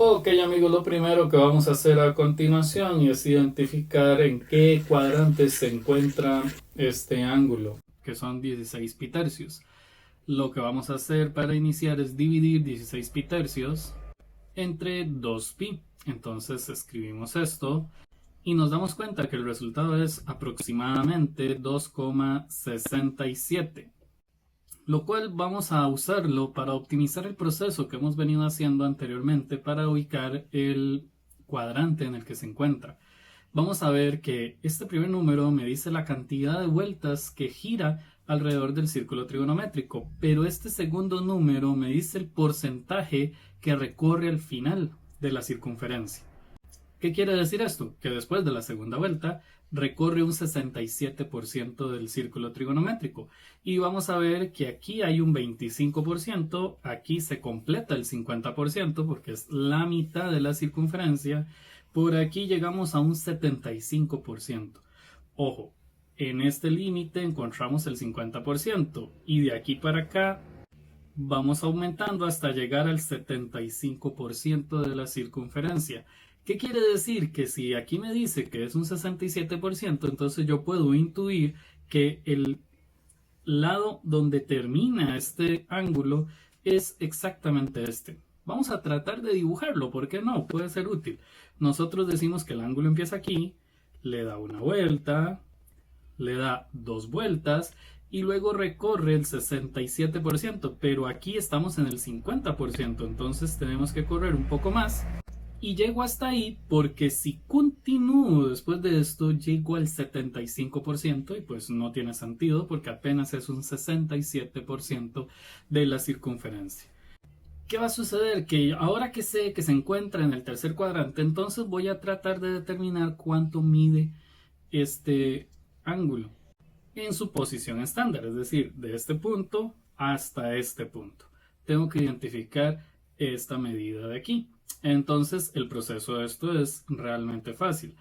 Ok amigos, lo primero que vamos a hacer a continuación es identificar en qué cuadrante se encuentra este ángulo, que son 16 pitercios. Lo que vamos a hacer para iniciar es dividir 16 pitercios entre 2pi. Entonces escribimos esto y nos damos cuenta que el resultado es aproximadamente 2,67, lo cual vamos a usarlo para optimizar el proceso que hemos venido haciendo anteriormente para ubicar el cuadrante en el que se encuentra. Vamos a ver que este primer número me dice la cantidad de vueltas que gira alrededor del círculo trigonométrico, pero este segundo número me dice el porcentaje que recorre al final de la circunferencia. ¿Qué quiere decir esto? Que después de la segunda vuelta recorre un 67% del círculo trigonométrico. Y vamos a ver que aquí hay un 25%, aquí se completa el 50% porque es la mitad de la circunferencia. Por aquí llegamos a un 75%. Ojo, en este límite encontramos el 50% y de aquí para acá vamos aumentando hasta llegar al 75% de la circunferencia. ¿Qué quiere decir? Que si aquí me dice que es un 67%, entonces yo puedo intuir que el lado donde termina este ángulo es exactamente este. Vamos a tratar de dibujarlo, ¿por qué no? Puede ser útil. Nosotros decimos que el ángulo empieza aquí, le da una vuelta, le da dos vueltas y luego recorre el 67%, pero aquí estamos en el 50%, entonces tenemos que correr un poco más. Y llego hasta ahí porque si continúo después de esto llego al 75% y pues no tiene sentido porque apenas es un 67% de la circunferencia. ¿Qué va a suceder? Que ahora que sé que se encuentra en el tercer cuadrante, entonces voy a tratar de determinar cuánto mide este ángulo en su posición estándar, es decir, de este punto hasta este punto. Tengo que identificar esta medida de aquí. Entonces el proceso de esto es realmente fácil.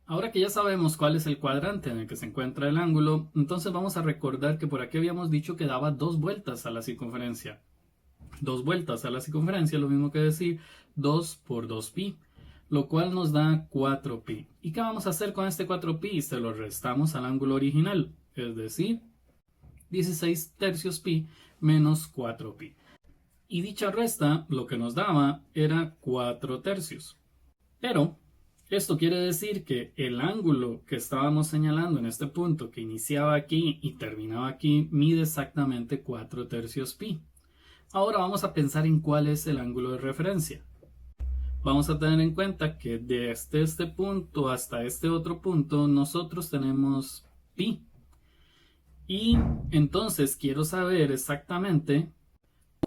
Ahora que ya sabemos cuál es el cuadrante en el que se encuentra el ángulo, entonces vamos a recordar que por aquí habíamos dicho que daba dos vueltas a la circunferencia. Dos vueltas a la circunferencia, lo mismo que decir 2 por 2pi, lo cual nos da 4pi. ¿Y qué vamos a hacer con este 4pi? Se lo restamos al ángulo original, es decir, 16 tercios pi menos 4pi. Y dicha resta lo que nos daba era 4 tercios. Pero esto quiere decir que el ángulo que estábamos señalando en este punto, que iniciaba aquí y terminaba aquí, mide exactamente 4 tercios pi. Ahora vamos a pensar en cuál es el ángulo de referencia. Vamos a tener en cuenta que desde este punto hasta este otro punto nosotros tenemos pi. Y entonces quiero saber exactamente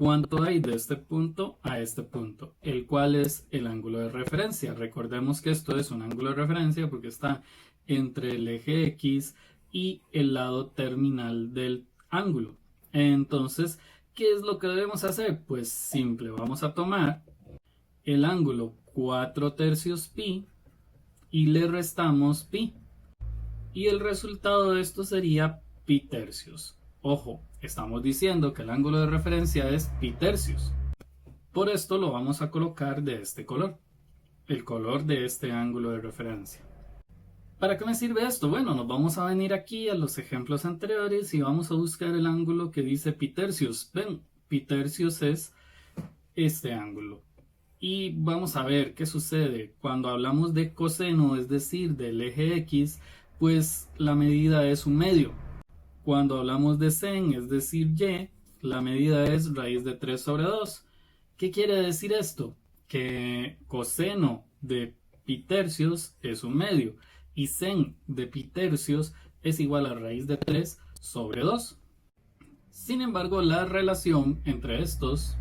cuánto hay de este punto a este punto, el cual es el ángulo de referencia. Recordemos que esto es un ángulo de referencia porque está entre el eje X y el lado terminal del ángulo. Entonces, ¿qué es lo que debemos hacer? Pues simple, vamos a tomar el ángulo 4 tercios pi y le restamos pi. Y el resultado de esto sería pi tercios. Ojo, estamos diciendo que el ángulo de referencia es pi tercios. Por esto lo vamos a colocar de este color, el color de este ángulo de referencia. ¿Para qué me sirve esto? Bueno, nos vamos a venir aquí a los ejemplos anteriores y vamos a buscar el ángulo que dice pi tercios. Ven, pi tercios es este ángulo. Y vamos a ver qué sucede cuando hablamos de coseno, es decir, del eje X, pues la medida es un medio. Cuando hablamos de sen, es decir, y, la medida es raíz de 3 sobre 2. ¿Qué quiere decir esto? Que coseno de pi tercios es un medio y sen de pi tercios es igual a raíz de 3 sobre 2. Sin embargo, la relación entre estos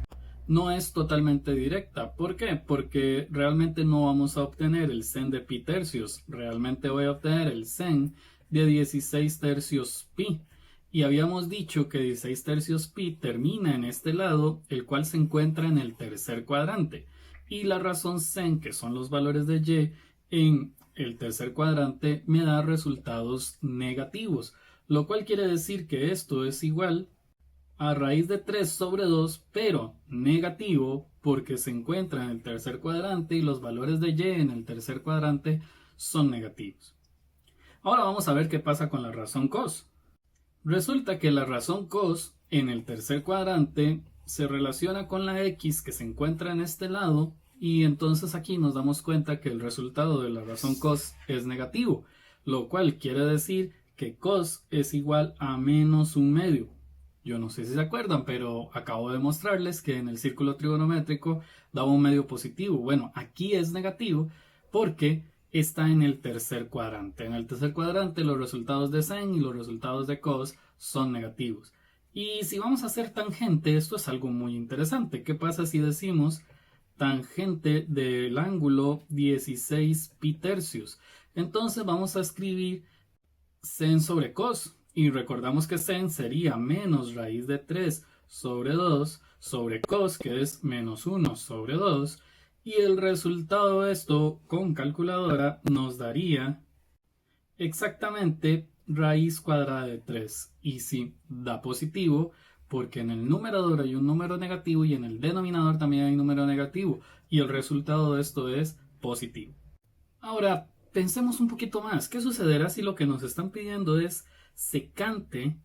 no es totalmente directa. ¿Por qué? Porque realmente no vamos a obtener el sen de pi tercios. Realmente voy a obtener el sen de 16 tercios pi. Y habíamos dicho que 16 tercios pi termina en este lado, el cual se encuentra en el tercer cuadrante. Y la razón sen, que son los valores de y, en el tercer cuadrante me da resultados negativos. Lo cual quiere decir que esto es igual a raíz de 3 sobre 2, pero negativo porque se encuentra en el tercer cuadrante y los valores de y en el tercer cuadrante son negativos. Ahora vamos a ver qué pasa con la razón cos. Resulta que la razón cos en el tercer cuadrante se relaciona con la x que se encuentra en este lado, y entonces aquí nos damos cuenta que el resultado de la razón cos es negativo, lo cual quiere decir que cos es igual a menos un medio. Yo no sé si se acuerdan, pero acabo de mostrarles que en el círculo trigonométrico daba un medio positivo. Bueno, aquí es negativo porque está en el tercer cuadrante. En el tercer cuadrante los resultados de sin y los resultados de cos son negativos. Y si vamos a hacer tangente, esto es algo muy interesante. ¿Qué pasa si decimos tangente del ángulo 16 pi tercios? Entonces vamos a escribir sen sobre cos. Y recordamos que sen sería menos raíz de 3 sobre 2 sobre cos, que es menos 1 sobre 2. Y el resultado de esto con calculadora nos daría exactamente raíz cuadrada de 3. Y sí, da positivo porque en el numerador hay un número negativo y en el denominador también hay un número negativo. Y el resultado de esto es positivo. Ahora, pensemos un poquito más. ¿Qué sucederá si lo que nos están pidiendo es secante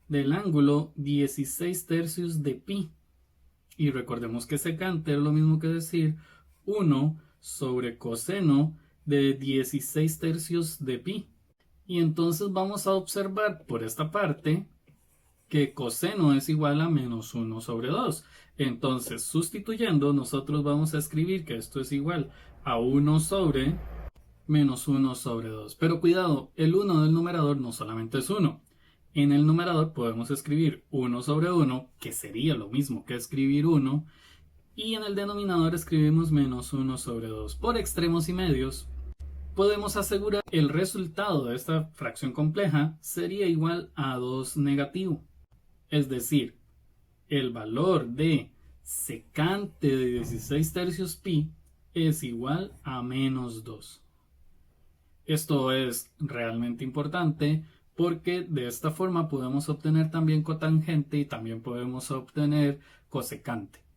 del ángulo 16 tercios de pi? Y recordemos que secante es lo mismo que decir 1 sobre coseno de 16 tercios de pi. Y entonces vamos a observar por esta parte que coseno es igual a menos 1 sobre 2. Entonces, sustituyendo, nosotros vamos a escribir que esto es igual a 1 sobre menos 1 sobre 2. Pero cuidado, el 1 del numerador no solamente es 1. En el numerador podemos escribir 1 sobre 1, que sería lo mismo que escribir 1, y en el denominador escribimos menos 1 sobre 2. Por extremos y medios, podemos asegurar que el resultado de esta fracción compleja sería igual a 2 negativo. Es decir, el valor de secante de 16 tercios pi es igual a menos 2. Esto es realmente importante porque de esta forma podemos obtener también cotangente y también podemos obtener cosecante.